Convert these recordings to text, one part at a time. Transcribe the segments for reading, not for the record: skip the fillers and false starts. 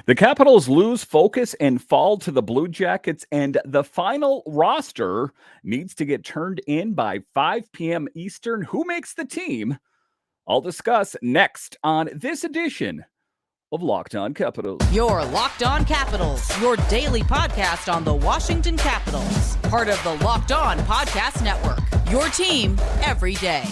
The Capitals lose focus and fall to the Blue Jackets, and the final roster needs to get turned in by 5 p.m. Eastern. Who makes the team? I'll discuss next on this edition of Locked On Capitals. Your Locked On Capitals, your daily podcast on the Washington Capitals, part of the Locked On Podcast Network, your team every day.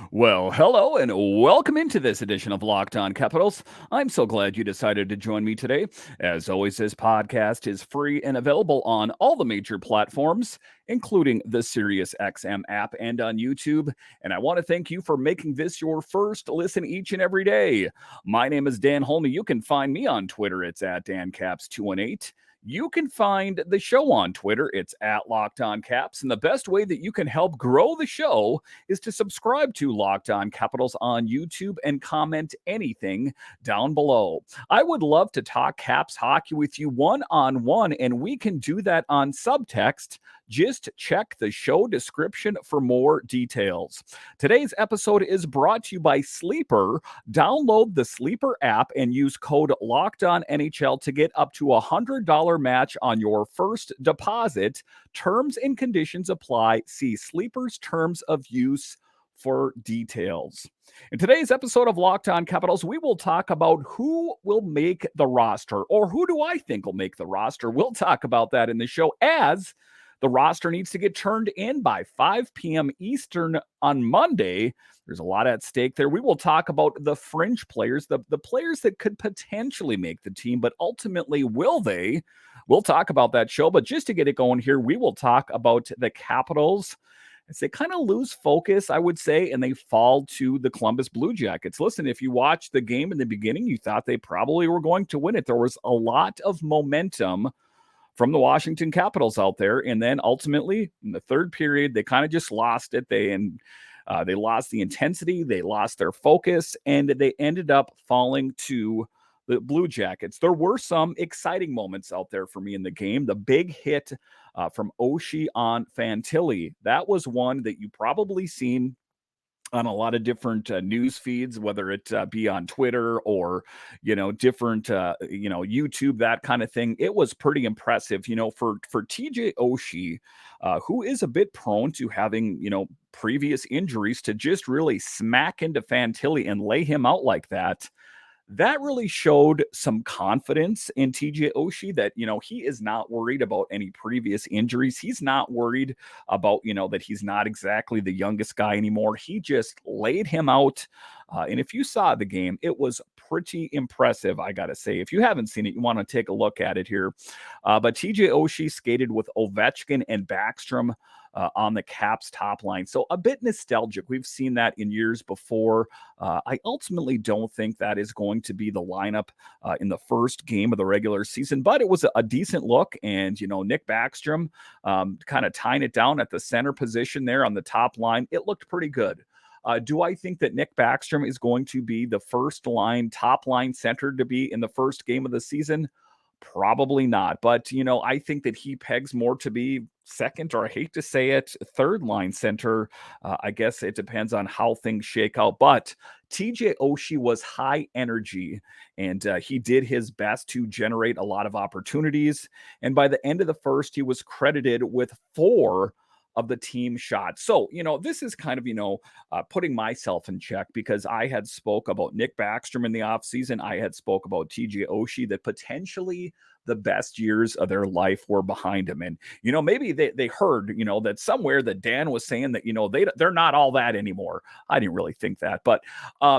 Well, hello and welcome into this edition of Locked On Capitals. I'm so glad you decided to join me today. As always, this podcast is free and available on all the major platforms, including the SiriusXM app and on YouTube. And I want to thank you for making this your first listen each and every day. My name is Dan Holme. You can find me on Twitter. It's at DanCaps218. You can find the show on Twitter. It's at Locked On Caps. And the best way that you can help grow the show is to subscribe to Locked On Capitals on YouTube and comment anything down below. I would love to talk Caps hockey with you one-on-one, and we can do that on subtext. Just check the show description for more details. Today's episode is brought to you by Sleeper. Download the Sleeper app and use code LOCKEDONNHL to get up to a $100 match on your first deposit. Terms and conditions apply. See Sleeper's terms of use for details. In today's episode of Locked On Capitals, we will talk about who will make the roster, or who do I think will make the roster. We'll talk about that in the show, as the roster needs to get turned in by 5 p.m. Eastern on Monday. There's a lot at stake there. We will talk about the fringe players, the players that could potentially make the team, but ultimately, will they? We'll talk about that show. But just to get it going here, we will talk about the Capitals as they kind of lose focus, I would say, and they fall to the Columbus Blue Jackets. Listen, if you watched the game in the beginning, you thought they probably were going to win it. There was a lot of momentum from the Washington Capitals out there. And then ultimately, in the third period, they kind of just lost it. They lost the intensity, they lost their focus, and they ended up falling to the Blue Jackets. There were some exciting moments out there for me in the game. The big hit from Oshie on Fantilli, that was one that you probably seen on a lot of different news feeds, whether it be on Twitter or, different, YouTube, that kind of thing. It was pretty impressive, for TJ Oshie, who is a bit prone to having, previous injuries, to just really smack into Fantilli and lay him out like that. That really showed some confidence in TJ Oshie that, he is not worried about any previous injuries. He's not worried about, that he's not exactly the youngest guy anymore. He just laid him out. And if you saw the game, it was pretty impressive, I got to say. If you haven't seen it, you want to take a look at it here. But TJ Oshie skated with Ovechkin and Backstrom on the Caps top line. So a bit nostalgic. We've seen that in years before. I ultimately don't think that is going to be the lineup in the first game of the regular season, but it was a decent look. And, Nick Backstrom kind of tying it down at the center position there on the top line. It looked pretty good. Do I think that Nick Backstrom is going to be the first line, top line center to be in the first game of the season? Probably not. But, I think that he pegs more to be second, or I hate to say it, third line center. I guess it depends on how things shake out. But TJ Oshie was high energy, and he did his best to generate a lot of opportunities. And by the end of the first, he was credited with 4 of the team shots. So, this is kind of, putting myself in check, because I had spoke about Nick Backstrom in the offseason. I had spoke about TJ Oshie, that potentially the best years of their life were behind him. And, maybe they heard, that somewhere that Dan was saying that, they're not all that anymore. I didn't really think that, but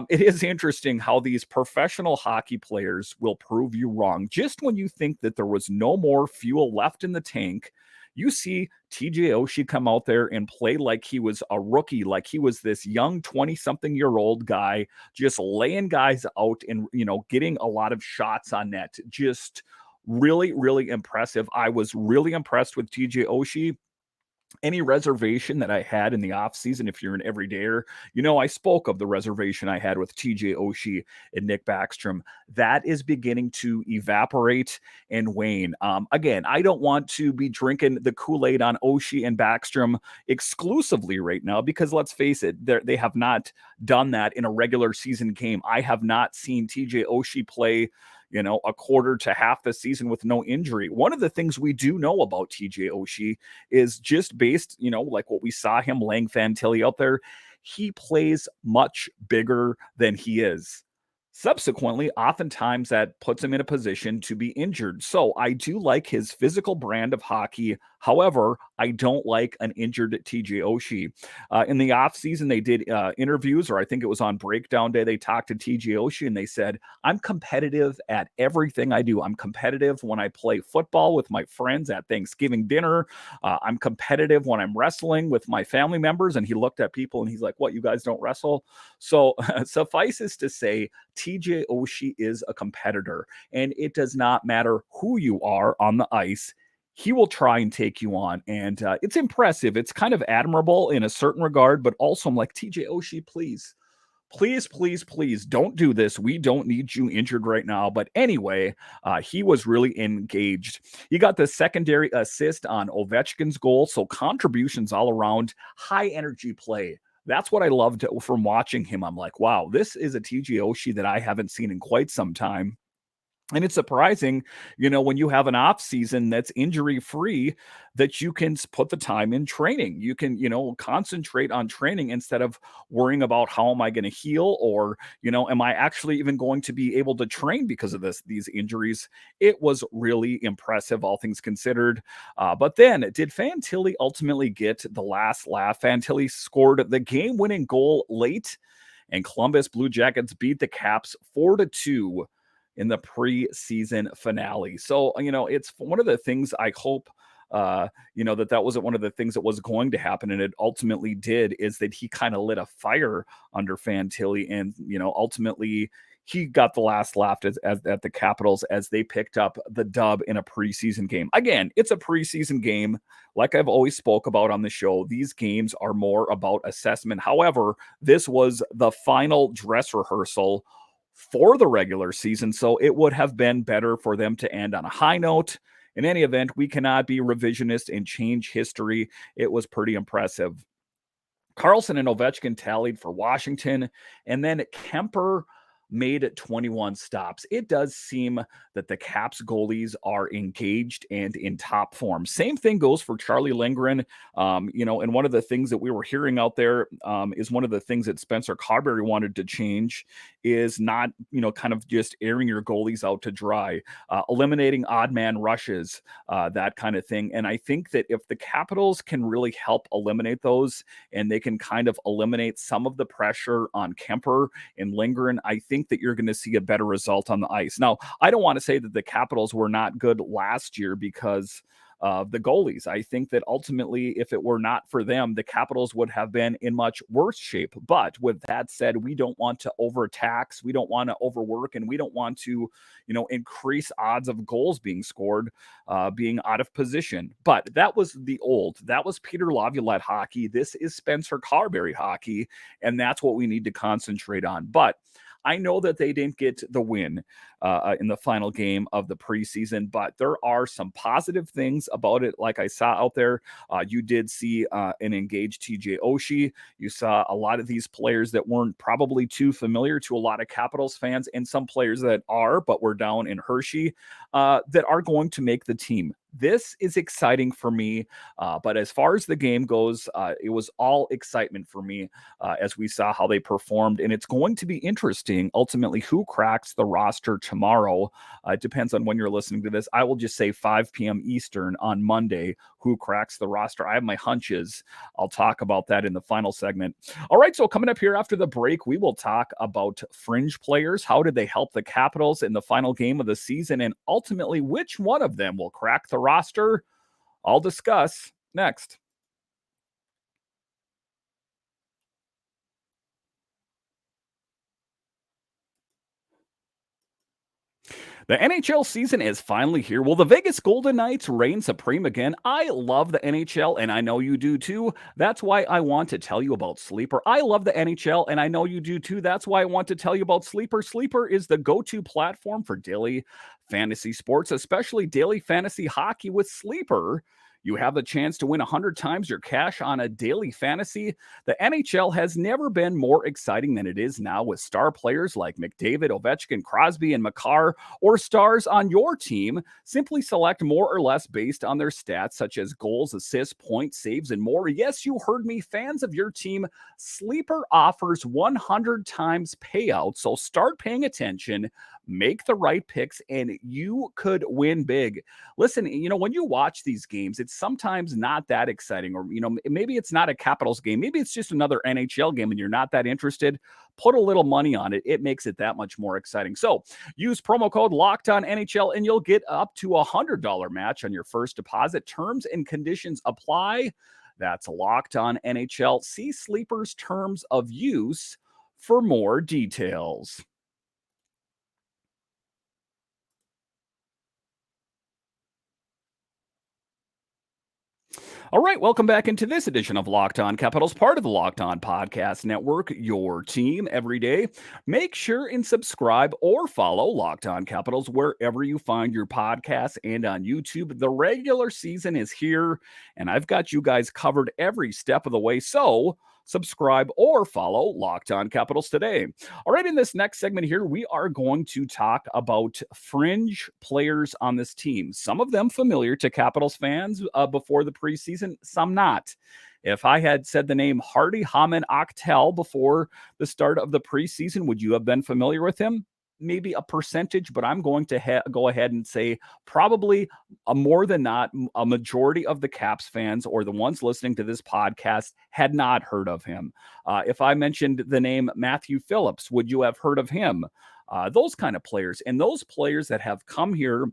it is interesting how these professional hockey players will prove you wrong. Just when you think that there was no more fuel left in the tank, you see TJ Oshie come out there and play like he was a rookie, like he was this young 20-something-year-old guy, just laying guys out and, getting a lot of shots on net. Just really, really impressive. I was really impressed with TJ Oshie. Any reservation that I had in the offseason, if you're an everydayer, I spoke of the reservation I had with TJ Oshie and Nick Backstrom. That is beginning to evaporate and wane. Again, I don't want to be drinking the Kool-Aid on Oshie and Backstrom exclusively right now because let's face it, they have not done that in a regular season game. I have not seen TJ Oshie play a quarter to half the season with no injury. One of the things we do know about TJ Oshie is just based, like what we saw him laying Fantilli out there, he plays much bigger than he is. Subsequently, oftentimes that puts him in a position to be injured. So I do like his physical brand of hockey. However, I don't like an injured TJ Oshie. In the offseason, they did interviews, or I think it was on breakdown day, they talked to TJ Oshie and they said, I'm competitive at everything I do. I'm competitive when I play football with my friends at Thanksgiving dinner. I'm competitive when I'm wrestling with my family members. And he looked at people and he's like, what, you guys don't wrestle? So suffices to say, TJ Oshie is a competitor, and it does not matter who you are on the ice. He will try and take you on, and it's impressive. It's kind of admirable in a certain regard, but also I'm like, TJ Oshie, please, please, please, please don't do this. We don't need you injured right now. But anyway, he was really engaged. He got the secondary assist on Ovechkin's goal. So contributions all around, high energy play. That's what I loved from watching him. I'm like, wow, this is a TJ Oshie that I haven't seen in quite some time. And it's surprising, when you have an off season that's injury free, that you can put the time in training. You can, concentrate on training instead of worrying about how am I going to heal or, am I actually even going to be able to train because of these injuries? It was really impressive, all things considered. But then did Fantilli ultimately get the last laugh? Fantilli scored the game winning goal late, and Columbus Blue Jackets beat the Caps 4-2 in the preseason finale. So, it's one of the things I hope that wasn't one of the things that was going to happen, and it ultimately did, is that he kind of lit a fire under Fantilli, and ultimately he got the last laugh at the Capitals as they picked up the dub in a preseason game. Again, it's a preseason game. Like I've always spoke about on the show, these games are more about assessment. However, this was the final dress rehearsal for the regular season, so it would have been better for them to end on a high note. In any event, we cannot be revisionist and change history. It was pretty impressive. Carlson and Ovechkin tallied for Washington, and then Kuemper made 21 stops. It does seem that the Caps goalies are engaged and in top form. Same thing goes for Charlie Lindgren. And one of the things that we were hearing out there is one of the things that Spencer Carberry wanted to change is not, kind of just airing your goalies out to dry, eliminating odd man rushes, that kind of thing. And I think that if the Capitals can really help eliminate those, and they can kind of eliminate some of the pressure on Kuemper and Lindgren, I think that you're going to see a better result on the ice. Now, I don't want to say that the Capitals were not good last year because of the goalies. I think that ultimately, if it were not for them, the Capitals would have been in much worse shape. But with that said, we don't want to overtax, we don't want to overwork, and we don't want to, increase odds of goals being scored, being out of position. But that was that was Peter Laviolette hockey. This is Spencer Carberry hockey, and that's what we need to concentrate on. But I know that they didn't get the win in the final game of the preseason, but there are some positive things about it. Like I saw out there, you did see an engaged TJ Oshie. You saw a lot of these players that weren't probably too familiar to a lot of Capitals fans, and some players that are, but were down in Hershey, that are going to make the team. This is exciting for me. But as far as the game goes, it was all excitement for me as we saw how they performed. And it's going to be interesting, ultimately, who cracks the roster tomorrow. It depends on when you're listening to this. I will just say 5 p.m. Eastern on Monday, who cracks the roster. I have my hunches. I'll talk about that in the final segment. All right, so coming up here after the break, we will talk about fringe players. How did they help the Capitals in the final game of the season? And ultimately, which one of them will crack the roster? I'll discuss next. The NHL season is finally here. Will the Vegas Golden Knights reign supreme again? I love the NHL, and I know you do too. That's why I want to tell you about Sleeper. I love the NHL, and I know you do too. That's why I want to tell you about Sleeper. Sleeper is the go to platform for daily fantasy sports, especially daily fantasy hockey with Sleeper. You have the chance to win 100 times your cash on a daily fantasy. The NHL has never been more exciting than it is now with star players like McDavid, Ovechkin, Crosby, and Makar, or stars on your team. Simply select more or less based on their stats, such as goals, assists, points, saves, and more. Yes, you heard me. Fans of your team, Sleeper offers 100 times payout. So start paying attention, make the right picks, and you could win big. Listen, when you watch these games, it's sometimes not that exciting, or, maybe it's not a Capitals game. Maybe it's just another NHL game and you're not that interested. Put a little money on it. It makes it that much more exciting. So use promo code Locked On NHL and you'll get up to $100 match on your first deposit. Terms and conditions apply. That's Locked On NHL. See Sleeper's terms of use for more details. All right, welcome back into this edition of Locked On Capitals, part of the Locked On Podcast Network, your team every day. Make sure and subscribe or follow Locked On Capitals wherever you find your podcasts and on YouTube. The regular season is here, and I've got you guys covered every step of the way. So subscribe or follow Locked On Capitals today. All right, in this next segment here, we are going to talk about fringe players on this team. Some of them familiar to Capitals fans before the preseason, some not. If I had said the name Hardy Haman Octel before the start of the preseason, would you have been familiar with him? Maybe a percentage, but I'm going to go ahead and say probably more than not, a majority of the Caps fans or the ones listening to this podcast had not heard of him. If I mentioned the name Matthew Phillips, would you have heard of him? Those kind of players, and those players that have come here.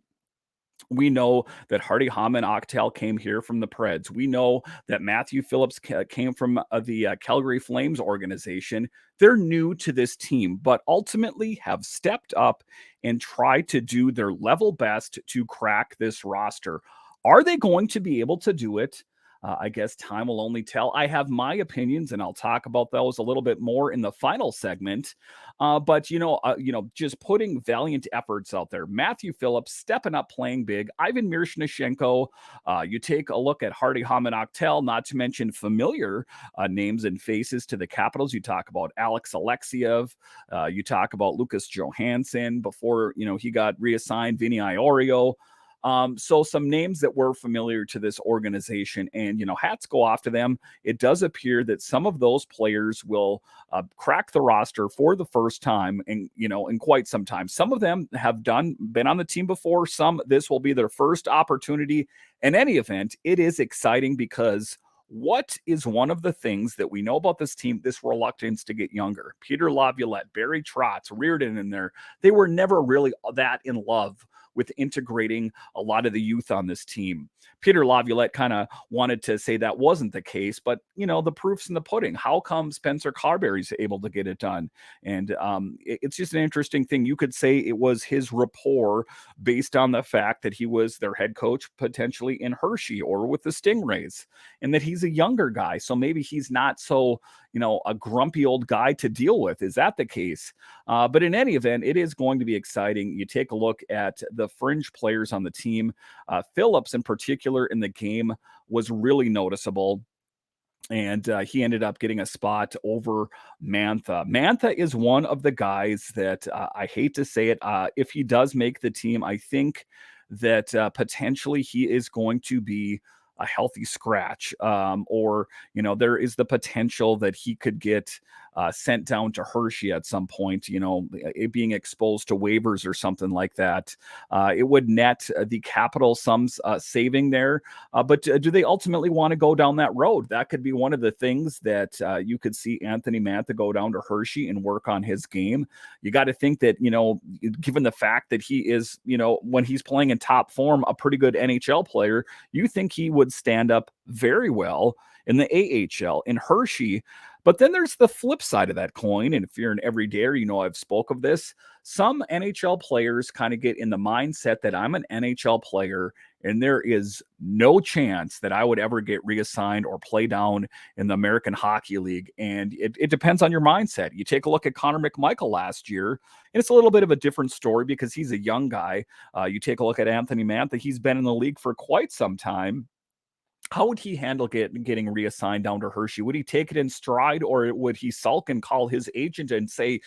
We know that Hardy Haman Octel came here from the Preds. We know that Matthew Phillips came from the Calgary Flames organization. They're new to this team, but ultimately have stepped up and tried to do their level best to crack this roster. Are they going to be able to do it? I guess time will only tell. I have my opinions, and I'll talk about those a little bit more in the final segment. But just putting valiant efforts out there. Matthew Phillips stepping up, playing big. Ivan Mirshnyshenko. You take a look at Hardy Haman Octel, not to mention familiar names and faces to the Capitals. You talk about Alex Alexiev. You talk about Lucas Johansson before he got reassigned. Vinny Iorio. So some names that were familiar to this organization, and hats go off to them. It does appear that some of those players will crack the roster for the first time in quite some time. Some of them have been on the team before. Some, this will be their first opportunity. In any event, it is exciting because what is one of the things that we know about this team, this reluctance to get younger? Peter Laviolette, Barry Trotz, Reardon in there. They were never really that in love with integrating a lot of the youth on this team. Peter Laviolette kind of wanted to say that wasn't the case, but the proof's in the pudding. How come Spencer Carberry's able to get it done? And it's just an interesting thing. You could say it was his rapport based on the fact that he was their head coach potentially in Hershey or with the Stingrays, and that he's a younger guy. So maybe he's not so, a grumpy old guy to deal with. Is that the case? But in any event, it is going to be exciting. You take a look at the fringe players on the team. Phillips in particular in the game was really noticeable. And he ended up getting a spot over Mantha. Mantha is one of the guys that I hate to say it. If he does make the team, I think that potentially he is going to be a healthy scratch, or there is the potential that he could get sent down to Hershey at some point, it being exposed to waivers or something like that. It would net the Capitals some saving there, but do they ultimately want to go down that road? That could be one of the things that you could see Anthony Mantha go down to Hershey and work on his game. You got to think that, given the fact that he is, when he's playing in top form, a pretty good NHL player, you think he would stand up very well in the AHL. In Hershey, But then there's the flip side of that coin. And if you're an everydayer, I've spoke of this. Some NHL players kind of get in the mindset that I'm an NHL player and there is no chance that I would ever get reassigned or play down in the American Hockey League. And it depends on your mindset. You take a look at Connor McMichael last year, and it's a little bit of a different story because he's a young guy. You take a look at Anthony Mantha, he's been in the league for quite some time. How would he handle getting reassigned down to Hershey? Would he take it in stride, or would he sulk and call his agent and say,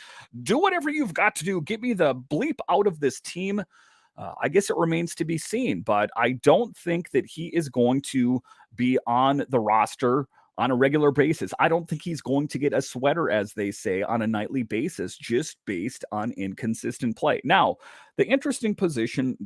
do whatever you've got to do, get me the bleep out of this team? I guess it remains to be seen, but I don't think that he is going to be on the roster on a regular basis. I don't think he's going to get a sweater, as they say, on a nightly basis, just based on inconsistent play. Now, the interesting position,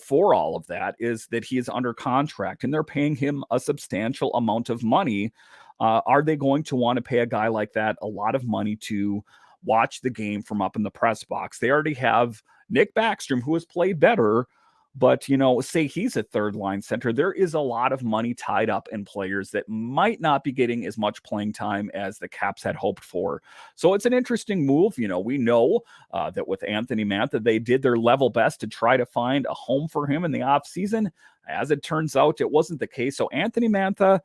for all of that is that he is under contract and they're paying him a substantial amount of money. Are they going to want to pay a guy like that a lot of money to watch the game from up in the press box? They already have Nick Backstrom, who has played better, but say he's a third line center. There is a lot of money tied up in players that might not be getting as much playing time as the Caps had hoped for. So it's an interesting move. We know that with Anthony Mantha, they did their level best to try to find a home for him in the offseason. As it turns out, it wasn't the case. So Anthony Mantha,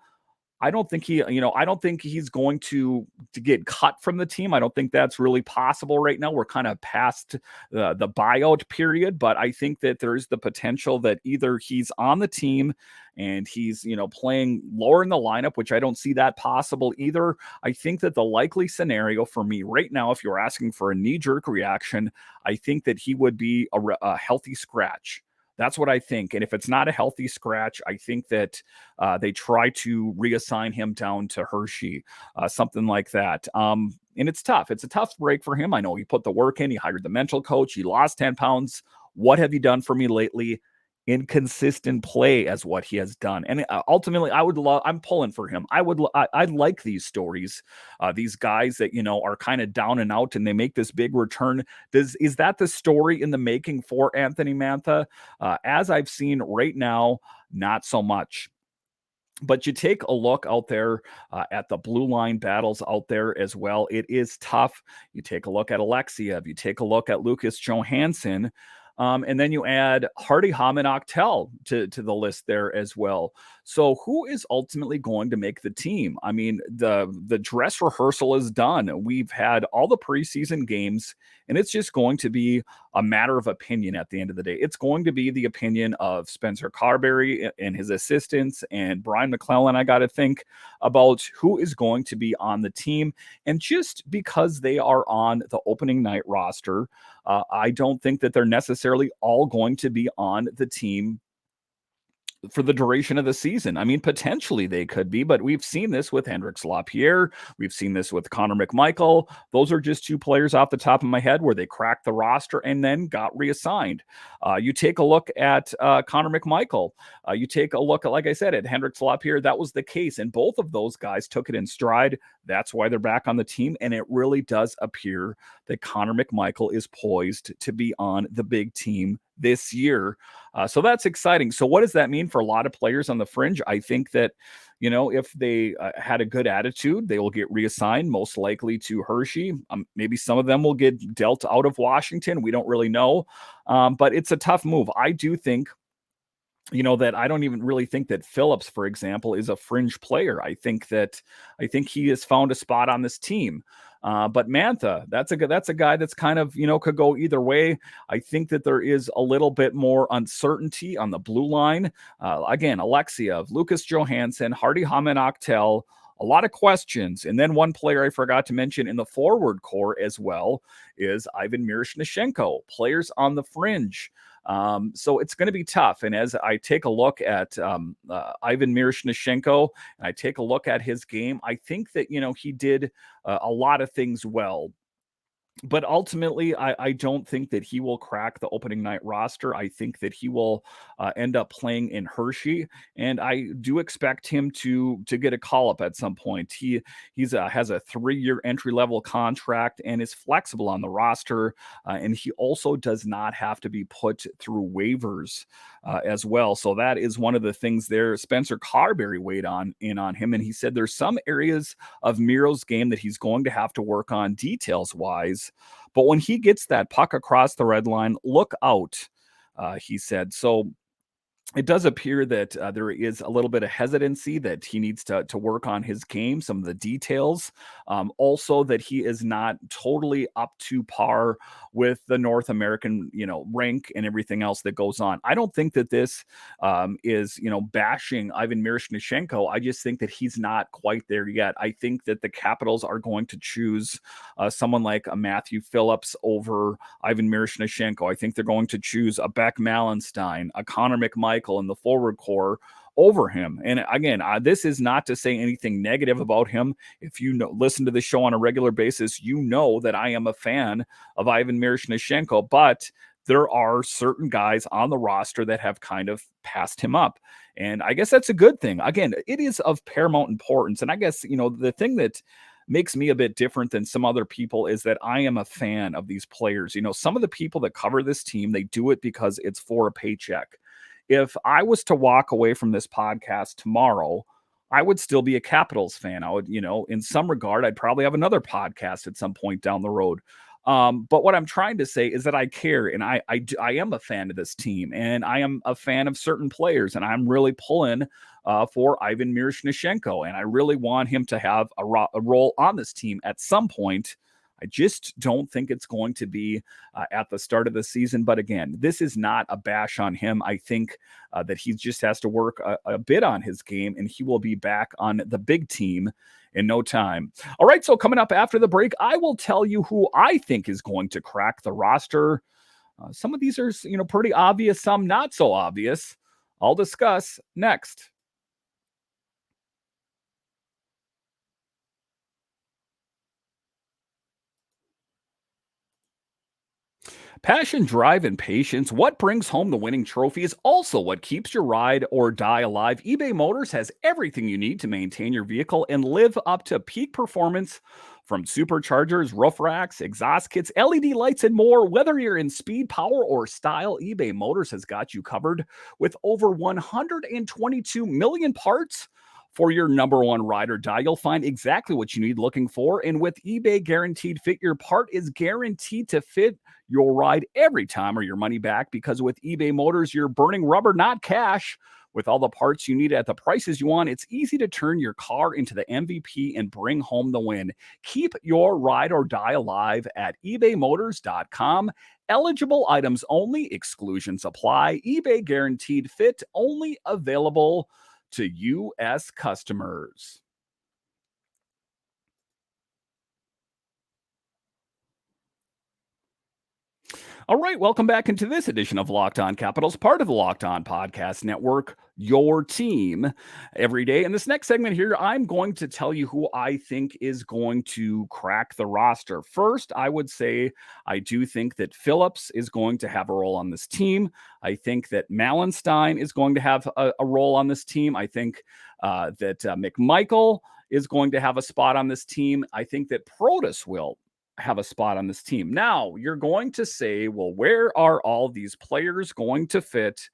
I don't think I don't think he's going to get cut from the team. I don't think that's really possible right now. We're kind of past the buyout period, but I think that there's the potential that either he's on the team and he's, playing lower in the lineup, which I don't see that possible either. I think that the likely scenario for me right now, if you're asking for a knee-jerk reaction, I think that he would be a healthy scratch. That's what I think. And if it's not a healthy scratch, I think that they try to reassign him down to Hershey, something like that. And it's tough. It's a tough break for him. I know he put the work in. He hired the mental coach. He lost 10 pounds. What have you done for me lately? Inconsistent play as what he has done. And ultimately, I'm pulling for him. I like these stories, these guys that, are kind of down and out and they make this big return. Is that the story in the making for Anthony Mantha? As I've seen right now, not so much. But you take a look out there at the blue line battles out there as well. It is tough. You take a look at Alexiev. You take a look at Lucas Johansson. And then you add Hardy Hamann-Octel to the list there as well. So who is ultimately going to make the team? I mean, the dress rehearsal is done. We've had all the preseason games, and it's just going to be a matter of opinion at the end of the day. It's going to be the opinion of Spencer Carberry and his assistants and Brian McClellan. I got to think about who is going to be on the team. And just because they are on the opening night roster, I don't think that they're necessarily all going to be on the team for the duration of the season. I mean, potentially they could be, but we've seen this with Hendrix Lapierre. We've seen this with Connor McMichael. Those are just two players off the top of my head where they cracked the roster and then got reassigned. You take a look at Connor McMichael. You take a look at, like I said, at Hendrix Lapierre. That was the case, and both of those guys took it in stride. That's why they're back on the team, and it really does appear that Connor McMichael is poised to be on the big team this year. So that's exciting. So what does that mean for a lot of players on the fringe? I think that, if they had a good attitude, they will get reassigned, most likely to Hershey. Maybe some of them will get dealt out of Washington. We don't really know. But it's a tough move. I do think that I don't even really think that Phillips, for example, is a fringe player. I think he has found a spot on this team. But Mantha, that's a guy that's kind of, could go either way. I think that there is a little bit more uncertainty on the blue line. Again, Alexiev, Lucas Johansson, Hardy Hamann-Octel, a lot of questions. And then one player I forgot to mention in the forward core as well is Ivan Miroshnichenko, players on the fringe. So it's going to be tough. And as I take a look at Ivan Miroshnichenko and I take a look at his game, I think that, he did a lot of things well. But ultimately, I don't think that he will crack the opening night roster. I think that he will end up playing in Hershey, and I do expect him to get a call up at some point. He's has a 3-year entry level contract and is flexible on the roster, and he also does not have to be put through waivers as well. So that is one of the things there. Spencer Carberry weighed on him, and he said there's some areas of Miro's game that he's going to have to work on details wise. But when he gets that puck across the red line, look out, he said. So it does appear that there is a little bit of hesitancy that he needs to work on his game, some of the details. Also, that he is not totally up to par with the North American, rank and everything else that goes on. I don't think that this is, bashing Ivan Miroshnichenko. I just think that he's not quite there yet. I think that the Capitals are going to choose someone like a Matthew Phillips over Ivan Miroshnichenko. I think they're going to choose a Beck Malenstein, a Connor McMichael in the forward core over him. And again, this is not to say anything negative about him. If you listen to the show on a regular basis, you know that I am a fan of Ivan Miroshnichenko, but there are certain guys on the roster that have kind of passed him up. And I guess that's a good thing. Again, it is of paramount importance. And I guess, the thing that makes me a bit different than some other people is that I am a fan of these players. Some of the people that cover this team, they do it because it's for a paycheck. If I was to walk away from this podcast tomorrow, I would still be a Capitals fan. I would, in some regard, I'd probably have another podcast at some point down the road. But what I'm trying to say is that I care, and I am a fan of this team, and I am a fan of certain players, and I'm really pulling for Ivan Miroshnichenko, and I really want him to have a role on this team at some point. I just don't think it's going to be at the start of the season. But again, this is not a bash on him. I think that he just has to work a bit on his game, and he will be back on the big team in no time. All right, so coming up after the break, I will tell you who I think is going to crack the roster. Some of these are, pretty obvious, some not so obvious. I'll discuss next. Passion, drive, and patience. What brings home the winning trophy is also what keeps your ride or die alive. eBay Motors has everything you need to maintain your vehicle and live up to peak performance, from superchargers, roof racks, exhaust kits, LED lights, and more. Whether you're in speed, power, or style, eBay Motors has got you covered with over 122 million parts. For your number one ride or die, you'll find exactly what you need looking for. And with eBay Guaranteed Fit, your part is guaranteed to fit your ride every time or your money back, because with eBay Motors, you're burning rubber, not cash. With all the parts you need at the prices you want, it's easy to turn your car into the MVP and bring home the win. Keep your ride or die alive at ebaymotors.com. Eligible items only, exclusions apply. eBay Guaranteed Fit, only available to U.S. customers. All right, welcome back into this edition of Locked On Capitals, part of the Locked On Podcast Network, your team every day. In this next segment here, I'm going to tell you who I think is going to crack the roster. First, I would say I do think that Phillips is going to have a role on this team. I think that Malenstein is going to have a role on this team. I think that McMichael is going to have a spot on this team. I think that Protas will have a spot on this team. Now, you're going to say, well, where are all these players going to fit?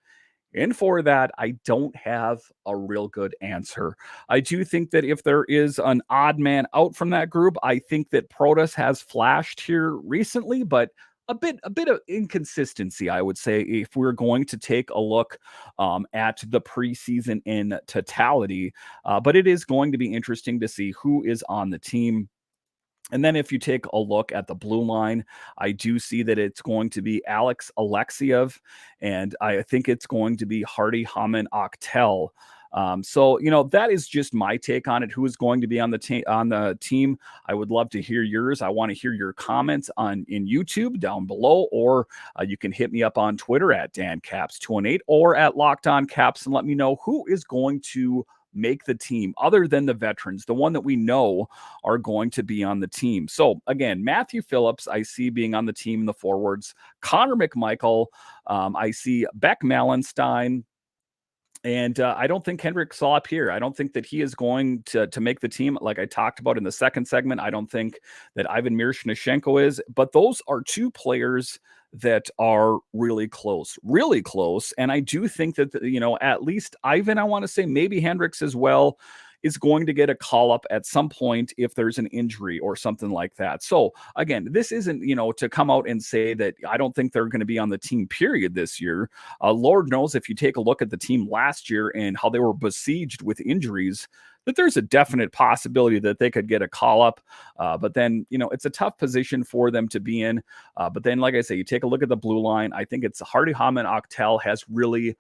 And for that, I don't have a real good answer. I do think that if there is an odd man out from that group, I think that Protas has flashed here recently, but a bit of inconsistency, I would say, if we're going to take a look at the preseason in totality. But it is going to be interesting to see who is on the team. And then if you take a look at the blue line, I do see that it's going to be Alex Alexiev, and I think it's going to be Hardy Haman Octel. So, that is just my take on it. Who is going to be on the team? I would love to hear yours. I want to hear your comments in YouTube down below, or you can hit me up on Twitter at DanCaps218 or at Locked On Caps and let me know who is going to make the team other than the veterans, the one that we know are going to be on the team. So again, Matthew Phillips, I see being on the team in the forwards. Connor McMichael, I see Beck Malenstein. And I don't think Henrik Saw here. I don't think that he is going to make the team, like I talked about in the second segment. I don't think that Ivan Mirshnashenko is. But those are two players that are really close, really close. And I do think that, at least Ivan, I want to say maybe Hendricks as well, is going to get a call up at some point if there's an injury or something like that. So again, this isn't, to come out and say that I don't think they're going to be on the team period this year. Lord knows if you take a look at the team last year and how they were besieged with injuries, that there's a definite possibility that they could get a call up. But then, it's a tough position for them to be in. But then, like I say, you take a look at the blue line. I think it's Hardy Haman Octel has really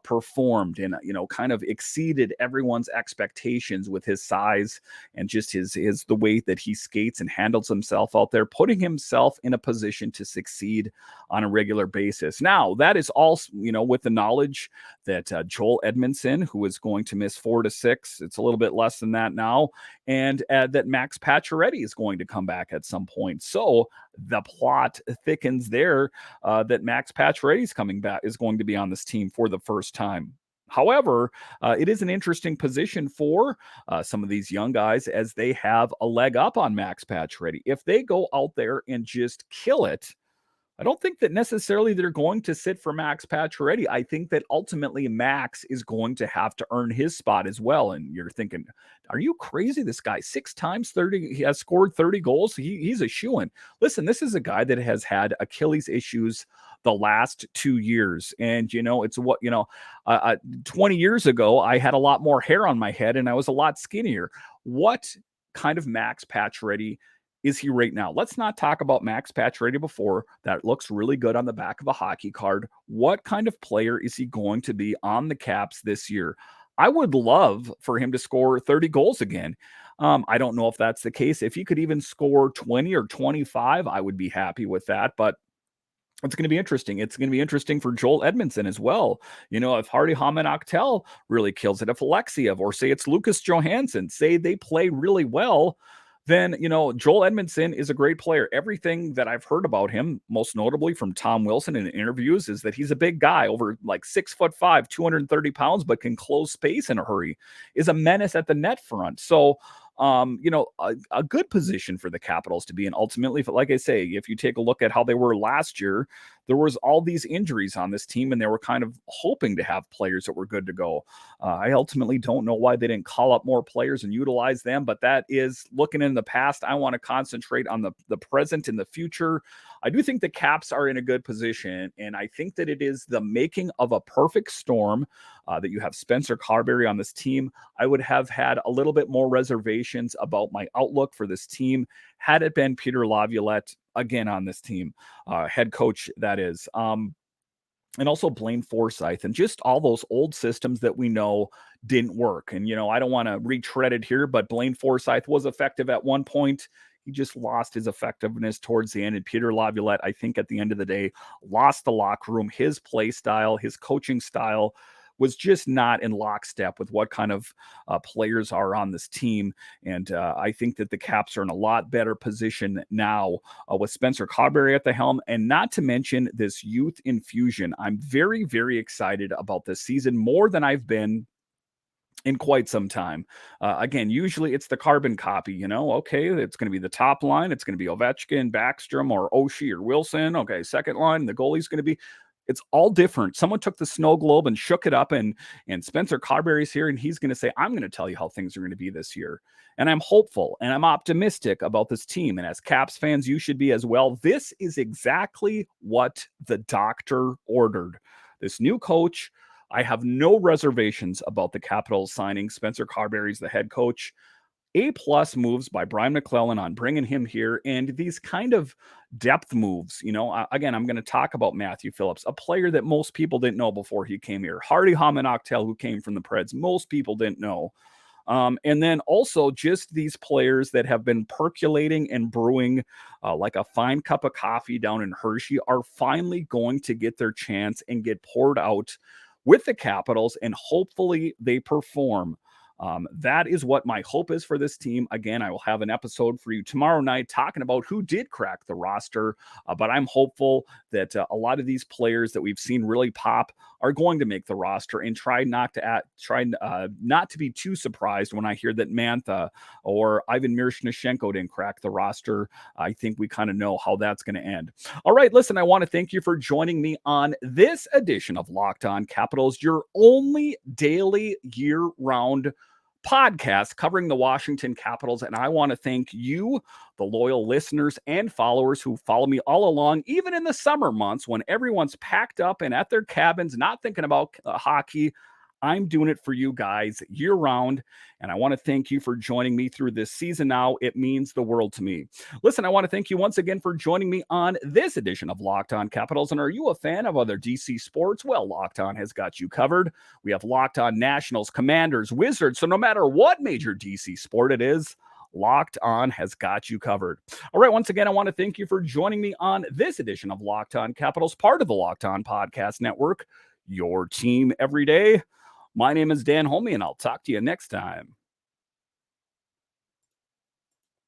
performed and kind of exceeded everyone's expectations with his size and just his the way that he skates and handles himself out there, putting himself in a position to succeed on a regular basis. Now that is all with the knowledge that Joel Edmondson, who is going to miss 4 to 6, it's a little bit less than that now, and that Max Pacioretty is going to come back at some point. So the plot thickens there that Max Pacioretty is going to be on this team for the first time. However, it is an interesting position for some of these young guys as they have a leg up on Max Pacioretty. If they go out there and just kill it, I don't think that necessarily they're going to sit for Max Pacioretty. I think that ultimately Max is going to have to earn his spot as well. And you're thinking, are you crazy? This guy 6 times 30, he has scored 30 goals. He's a shoo-in. Listen, this is a guy that has had Achilles issues the last 2 years. And, it's what, 20 years ago, I had a lot more hair on my head and I was a lot skinnier. What kind of Max Pacioretty is he right now? Let's not talk about Max Pacioretty before. That looks really good on the back of a hockey card. What kind of player is he going to be on the Caps this year? I would love for him to score 30 goals again. I don't know if that's the case. If he could even score 20 or 25, I would be happy with that. But it's going to be interesting. It's going to be interesting for Joel Edmondson as well. If Hardy Haman Octel really kills it, if Alexiev, or say it's Lucas Johansson, say they play really well, then, Joel Edmondson is a great player. Everything that I've heard about him, most notably from Tom Wilson in interviews, is that he's a big guy, over like 6'5", 230 pounds, but can close space in a hurry, is a menace at the net front. So, a good position for the Capitals to be in ultimately. But like I say, if you take a look at how they were last year, there was all these injuries on this team, and they were kind of hoping to have players that were good to go. I ultimately don't know why they didn't call up more players and utilize them, but that is looking in the past. I want to concentrate on the present and the future. I do think the Caps are in a good position, and I think that it is the making of a perfect storm that you have Spencer Carberry on this team. I would have had a little bit more reservations about my outlook for this team had it been Peter Laviolette again on this team, head coach, that is. And also Blaine Forsyth and just all those old systems that we know didn't work. And, I don't want to retread it here, but Blaine Forsyth was effective at one point. He just lost his effectiveness towards the end. And Peter Laviolette, I think at the end of the day, lost the locker room. His play style, his coaching style was just not in lockstep with what kind of players are on this team. And I think that the Caps are in a lot better position now with Spencer Carberry at the helm, and not to mention this youth infusion. I'm very, very excited about this season, more than I've been in quite some time. Again, usually it's the carbon copy, okay, it's going to be the top line. It's going to be Ovechkin, Backstrom, or Oshie, or Wilson. Okay, second line, the goalie's going to be, it's all different. Someone took the snow globe and shook it up, and Spencer Carberry's here, and he's going to say, I'm going to tell you how things are going to be this year. And I'm hopeful and I'm optimistic about this team. And as Caps fans, you should be as well. This is exactly what the doctor ordered. This new coach, I have no reservations about the Capitals signing Spencer Carberry's the head coach. A+ moves by Brian McClellan on bringing him here, and these kind of depth moves. Again, I'm going to talk about Matthew Phillips, a player that most people didn't know before he came here. Hardy Haman Octel, who came from the Preds, most people didn't know. And then also just these players that have been percolating and brewing like a fine cup of coffee down in Hershey are finally going to get their chance and get poured out with the Capitals, and hopefully they perform. That is what my hope is for this team. Again, I will have an episode for you tomorrow night talking about who did crack the roster, but I'm hopeful that a lot of these players that we've seen really pop are going to make the roster, and try not to be too surprised when I hear that Mantha or Ivan Miroshnichenko didn't crack the roster. I think we kind of know how that's going to end. All right, listen, I want to thank you for joining me on this edition of Locked On Capitals, your only daily year-round podcast covering the Washington Capitals. And I want to thank you, the loyal listeners and followers who follow me all along, even in the summer months when everyone's packed up and at their cabins, not thinking about hockey. I'm doing it for you guys year round. And I want to thank you for joining me through this season now. It means the world to me. Listen, I want to thank you once again for joining me on this edition of Locked On Capitals. And are you a fan of other DC sports? Well, Locked On has got you covered. We have Locked On Nationals, Commanders, Wizards. So no matter what major DC sport it is, Locked On has got you covered. All right, once again, I want to thank you for joining me on this edition of Locked On Capitals, part of the Locked On Podcast Network, your team every day. My name is Dan Holme, and I'll talk to you next time.